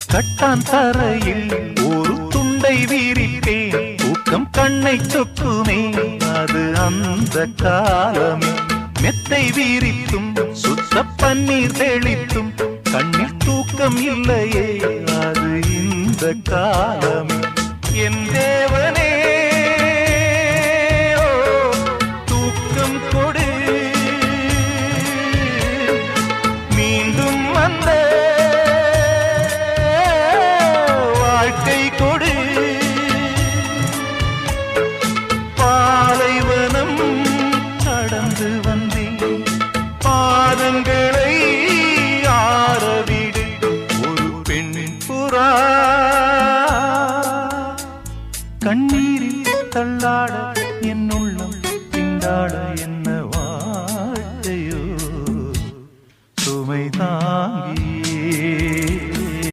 கட்டான் தரையில் ஒரு துண்டை வீரிப்பேன், தூக்கம் கண்ணை சொக்குமே அது அந்த காலமே. மெத்தை வீரித்தும் சுத்த பன்னீர் தெளித்தும் கண்ணில் தூக்கம் இல்லையே அது இந்த காலமே. என் தேவனே தூக்கம் கொடு, மீண்டும் வந்த வாழ்க்கை கொடு. பாலைவனம் கடந்து வந்தேன், பாதங்களை ஆரவிடு. ஒரு பெண் புறா கண்ணீரில் தள்ளாட, என் உள்ளம் திண்டாட.